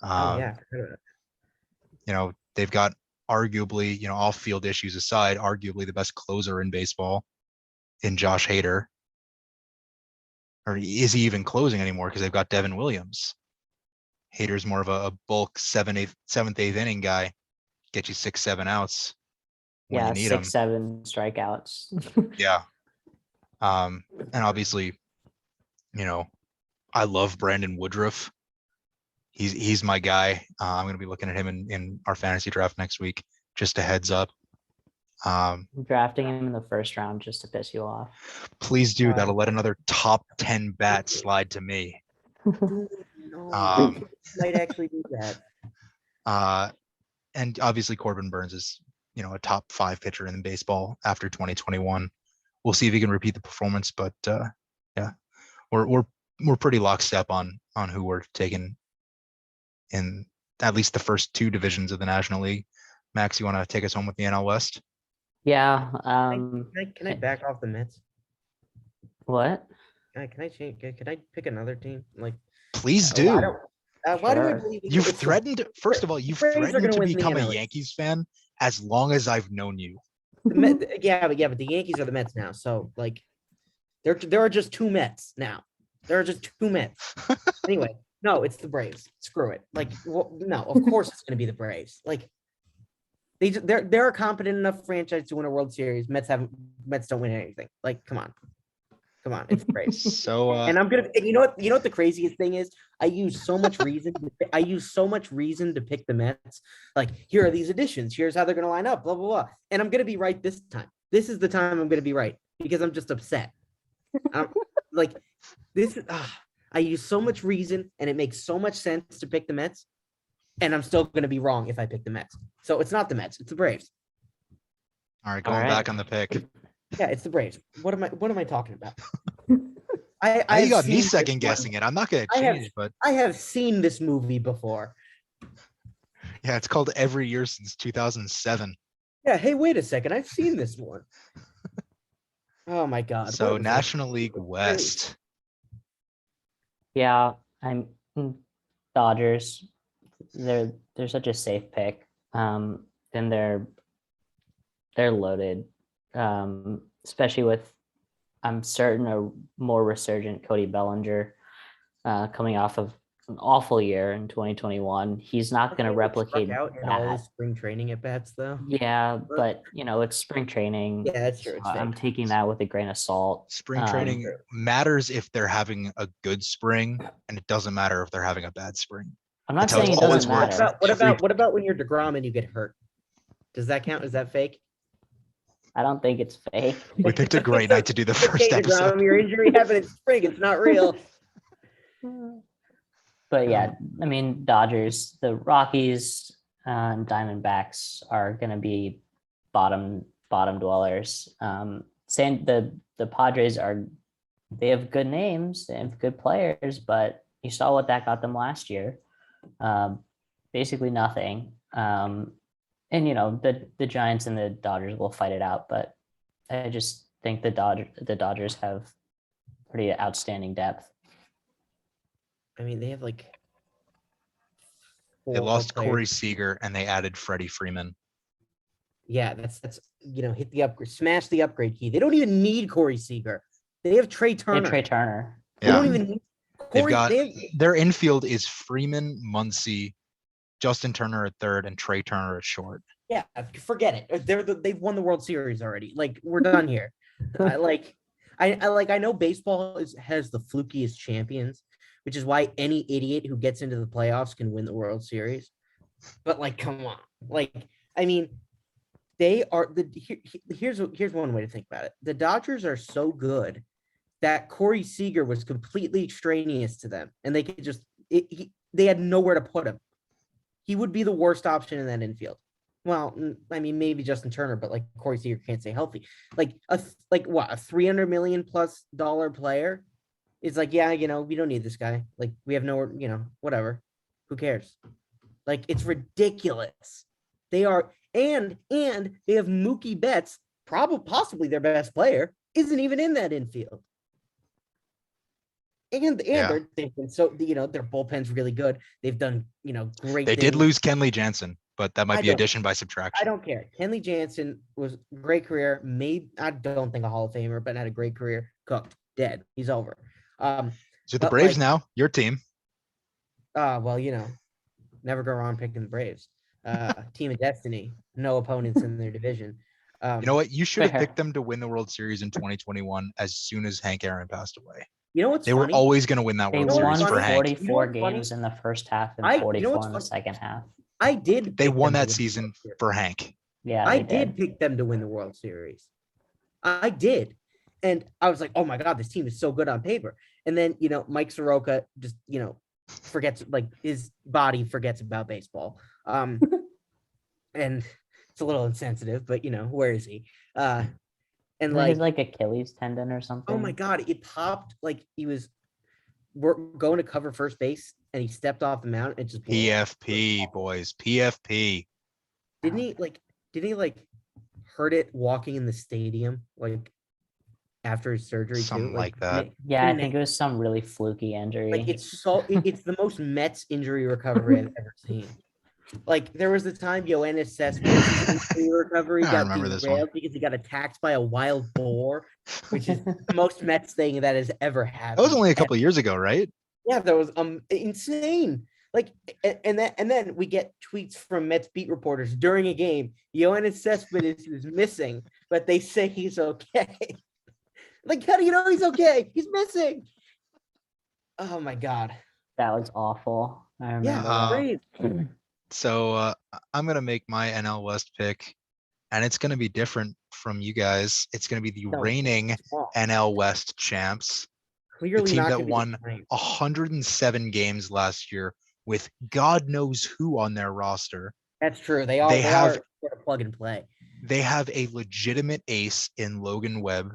Oh yeah.
They've got arguably, off field issues aside, arguably the best closer in baseball in Josh Hader. Or is he even closing anymore? Because they've got Devin Williams. Hader's more of a bulk seventh, eighth inning guy. Get you 6-7 outs when you need
6-7 strikeouts.
Yeah. And obviously, I love Brandon Woodruff. He's my guy. I'm going to be looking at him in our fantasy draft next week. Just a heads up.
Drafting him in the first round just to piss you off.
Please do. That'll let another top 10 bat slide to me.
No, might actually do that.
And obviously Corbin Burns is, a top 5 pitcher in baseball after 2021. We'll see if he can repeat the performance, but yeah, we're pretty lockstep on who we're taking in at least the first 2 divisions of the National League. Max, you want to take us home with the NL West?
Yeah.
Can I back off the Mets?
What?
Can I change? Can I pick another team?
Please do.
Why do I
Sure.
believe
You've threatened, first of all, you've
Rays are
threatened
gonna
to
win the
become a
NL East.
Yankees fan as long as I've known you.
Yeah, but the Yankees are the Mets now. So there are just 2 Mets now. There are just 2 Mets. Anyway, no, it's the Braves. Screw it. No, of course it's going to be the Braves. They're a competent enough franchise to win a World Series. Mets don't win anything. Come on, it's Braves.
So
and I'm gonna. And you know what the craziest thing is? I use so much reason. To pick the Mets. Here are these additions. Here's how they're gonna line up. Blah blah blah. And I'm gonna be right this time. This is the time I'm gonna be right because I'm just upset. I use so much reason, and it makes so much sense to pick the Mets, and I'm still gonna be wrong if I pick the Mets. So it's not the Mets. It's the Braves.
all right, going back on the pick.
Yeah, it's the Braves. What am I talking about?
You got me second guessing it. I'm not going to change, but
I have seen this movie before.
Yeah, it's called Every Year Since 2007.
Yeah. Hey, wait a second. I've seen this one. Oh my God.
So National League West.
Yeah, I'm Dodgers. They're such a safe pick. And they're loaded. Especially with, I'm certain, a more resurgent Cody Bellinger coming off of an awful year in 2021. He's not going to replicate
out in all the spring training at bats, though.
Yeah, but it's spring training.
Yeah, that's true.
So I'm taking that with a grain of salt.
Spring training matters if they're having a good spring, and it doesn't matter if they're having a bad spring.
I'm not saying it doesn't matter.
What about when you're DeGrom and you get hurt? Does that count? Is that fake?
I don't think it's fake.
We picked a great night to do the first episode.
DeGrom, your injury happened in spring. It's not real.
But yeah, I mean, Dodgers, the Rockies, and Diamondbacks are going to be bottom dwellers. The Padres they have good names, they have good players, but you saw what that got them last year. Basically nothing. And the Giants and the Dodgers will fight it out, but I just think the Dodgers have pretty outstanding depth.
I mean, they have
they lost Corey Seager and they added Freddie Freeman.
Yeah, that's hit the upgrade, smash the upgrade key. They don't even need Corey Seager. They have Trey Turner. They don't even need Corey.
Their infield is Freeman, Muncy, Justin Turner at third, and Trey Turner at short.
Yeah, forget it. They've won the World Series already. We're done here. I know baseball has the flukiest champions, which is why any idiot who gets into the playoffs can win the World Series. But come on. I mean, they are here's one way to think about it. The Dodgers are so good that Corey Seager was completely extraneous to them, and they could just they had nowhere to put him. He would be the worst option in that infield. Well, I mean, maybe Justin Turner, but Corey Seager can't stay healthy. A $300 million plus player is we don't need this guy. We have whatever. Who cares? It's ridiculous. They are, And they have Mookie Betts, possibly their best player, isn't even in that infield. And
Yeah.
they've been so, their bullpen's really good. They've done, great
They did
things.
lose Kenley Jansen, but that might
I
be
don't-
addition by
I
subtraction.
don't care. Kenley Jansen was great career. I don't think a Hall of Famer, but had a great career. Cooked, dead. He's over.
So the
but,
Braves
like,
now, your team.
Well, never go wrong picking the Braves. Team of destiny. No opponents in their division.
You know what? You should have
Fair.
picked them to win the World Series in 2021 as soon as Hank Aaron passed away.
You know what's
They were
funny?
always going to win that
They
World
know what's
Series
won
for
funny?
Hank.
44
what's funny?
games in the first half and
You know
44
what's
in the
funny?
second half.
I did.
They
pick
won
them to
that
win the
season
World Series.
for Hank.
Yeah,
I
they
did pick them to win the World Series. I did. And I was like, oh my God, this team is so good on paper. And then, Mike Soroka just, forgets, like, his body forgets about baseball. And it's a little insensitive, but, where is he? And
His
like,
Achilles tendon or something.
oh my God, it popped like he was going to cover first base and he stepped off the mound and just blew up.
PFP, boys. PFP.
Didn't he hurt it walking in the stadium like after his surgery
Something
too?
like that.
Yeah, I think it was some really fluky injury.
Like it's the most Mets injury recovery I've ever seen. Like there was the time Yoenis Cespedes' injury recovery
I
got
remember this one.
derailed because he got attacked by a wild boar, which is the most Mets thing that has ever happened.
That was only a couple of years ago, right?
Yeah, that was insane. Like, and then we get tweets from Mets beat reporters during a game. Yoenis Cespedes is missing, but they say he's okay. Like, how do you know he's okay? He's missing. Oh my God.
That was awful. I remember
Yeah,
that.
great.
So I'm going to make my NL West pick, and it's going to be different from you guys. It's going to be the
No,
reigning
well,
NL West champs, the
clearly
team
not
that
gonna be the
won
Braves.
107 games last year with God knows who on their roster.
That's true. They
They have-
are sort of plug and play.
They have a legitimate ace in Logan Webb.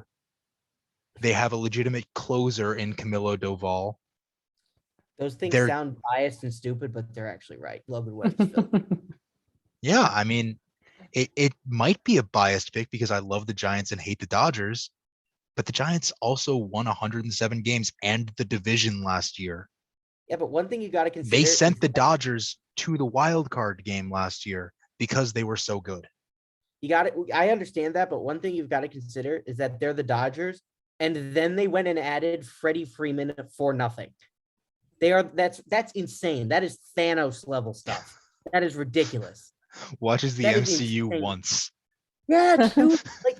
They have a legitimate closer in Camilo Doval.
Those things
They're-
sound biased and stupid, but they're actually right. Logan Webb is Philly.
Yeah, I mean, it might be a biased pick because I love the Giants and hate the Dodgers, but the Giants also won 107 games and the division last year.
Yeah, but one thing you got to consider.
They sent
is
the
that
Dodgers to the wild card game last year because they were so good.
You got it. I understand that, but one thing you've got to consider is that they're the Dodgers, and then they went and added Freddie Freeman for nothing. That's insane. That is Thanos level stuff. That is ridiculous.
Watches the
That is
MCU
insane.
once.
Yeah, dude. Like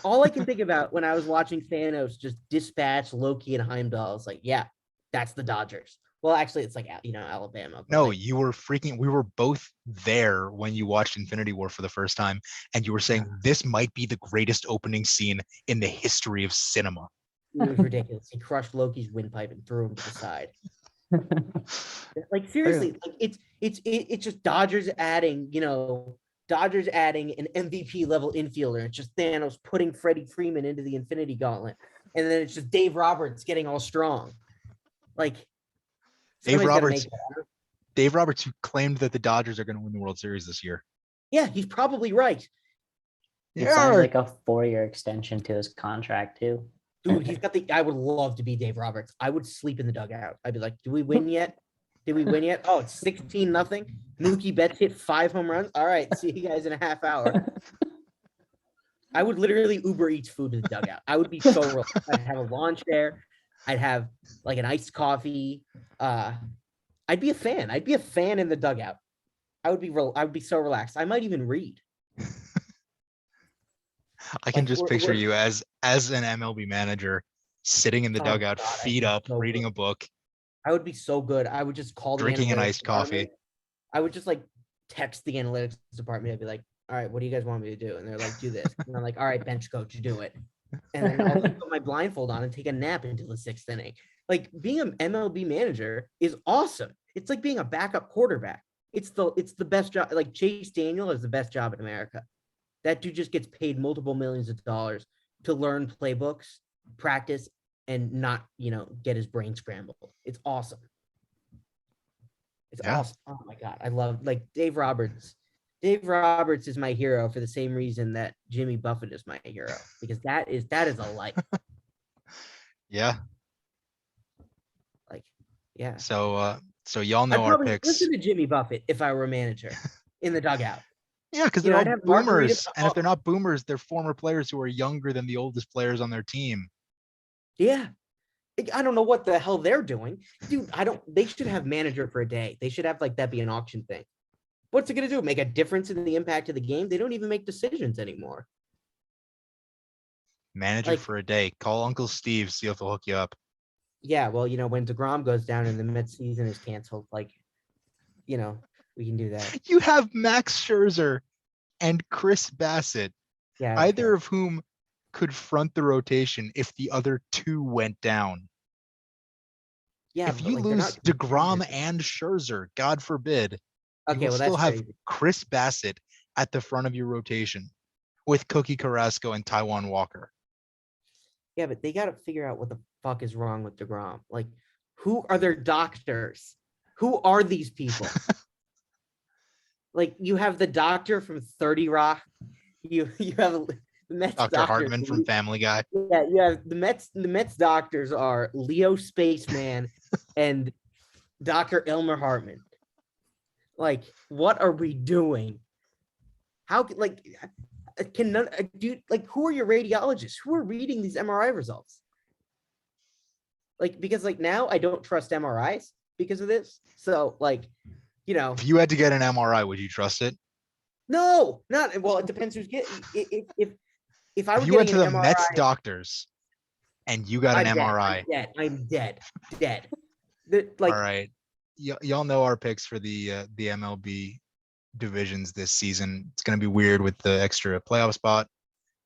all I can think about when I was watching Thanos just dispatch Loki and Heimdall is like, yeah, that's the Dodgers. Well, actually, it's like Alabama. But
No,
like,
we were both there when you watched Infinity War for the first time, and you were saying this might be the greatest opening scene in the history of cinema.
it was ridiculous. He crushed Loki's windpipe and threw him to the side. Like seriously, like it's just Dodgers adding an MVP level infielder. It's just Thanos putting Freddie Freeman into the Infinity Gauntlet, and then it's just Dave Roberts getting all strong. Like
Dave
somebody's gotta
Roberts,
make that.
Dave Roberts, who claimed that the Dodgers are going to win the World Series this year.
Yeah, he's probably right.
He signed like a 4-year extension to his contract too.
Dude, he's got I would love to be Dave Roberts. I would sleep in the dugout. I'd be like, "Do we win yet? Did we win yet? Oh, it's 16-0. Mookie Betts hit 5 home runs. All right, see you guys in a half hour." I would literally Uber Eats food to the dugout. I would be so relaxed. I'd have a lawn chair. I'd have like an iced coffee. I'd be a fan. I'd be a fan in the dugout. I would be so relaxed. I might even read.
I can
Like,
just
we're-
picture
we're-
you as an MLB manager sitting in the
Oh,
dugout,
God, I'd
feet
be
up,
so
reading
good.
a book.
I would be so good. I would just call
Drinking
the
an
analytics
iced coffee.
department. I would just like text the analytics department. I'd be like, "All right, what do you guys want me to do?" And they're like, "Do this." And I'm like, "All right, bench coach, do it." And then I'll like, put my blindfold on and take a nap until the 6th inning. Like being an MLB manager is awesome. It's like being a backup quarterback. It's the best job. Like Chase Daniel is the best job in America. That dude just gets paid multiple millions of dollars to learn playbooks, practice, and not, get his brain scrambled. It's awesome. It's
Yeah.
awesome. Oh my God. I love like Dave Roberts. Dave Roberts is my hero for the same reason that Jimmy Buffett is my hero, because that is a life.
Yeah.
Like, yeah.
So y'all know
I'd
our
probably
picks.
listen to Jimmy Buffett if I were a manager in the dugout.
Yeah, because
You
they're
know,
all
I'd have margarita.
boomers. And if they're not boomers, they're former players who are younger than the oldest players on their team.
Yeah. I don't know what the hell they're doing. Dude, they should have manager for a day. They should have like that be an auction thing. What's it going to do? Make a difference in the impact of the game? They don't even make decisions anymore.
Manager
Like,
for a day. Call Uncle Steve, see if he'll hook you up.
yeah, well, when DeGrom goes down and the Mets season is canceled, like, we can do that.
You have Max Scherzer and Chris Bassett,
Yeah.
either of whom could front the rotation if the other two went down.
Yeah,
if
but
you
like, they're
lose
not
DeGrom
contenders.
and Scherzer, God forbid, you
Okay,
will
well,
still
that's
have
crazy.
Chris Bassett at the front of your rotation with Cookie Carrasco and Taiwan Walker.
Yeah, but they got to figure out what the fuck is wrong with DeGrom. Like, who are their doctors? Who are these people? Like, you have the doctor from 30 Rock. You have the Mets
Dr.
doctor
Hartman from Family Guy.
Yeah, you have the Mets doctors are Leo Spaceman and Dr. Elmer Hartman. Like, what are we doing? How can none dude, like, who are your radiologists? Who are reading these MRI results? Like, because like now I don't trust MRIs because of this. So like,
If you had to get an MRI, would you trust it?
no, not well. It depends who's getting. If I
If
were
you went
getting
to
an
the
MRI,
Mets doctors and you got an MRI,
I'm dead.
all right. Y'all know our picks for the MLB divisions this season. It's going to be weird with the extra playoff spot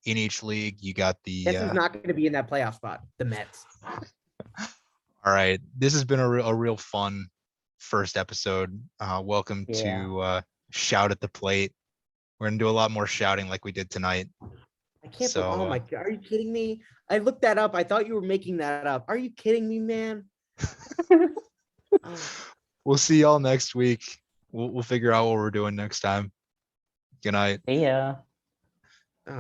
in each league. You got the.
Guess who's not going to be in that playoff spot? The Mets.
All right. This has been a real fun first episode. Welcome
Yeah.
to Shout at the Plate. We're going to do a lot more shouting like we did tonight.
I can't.
So,
Oh my God! Are you kidding me? I looked that up. I thought you were making that up. Are you kidding me, man?
We'll see y'all next week. We'll figure out what we're doing next time. Good night.
See ya.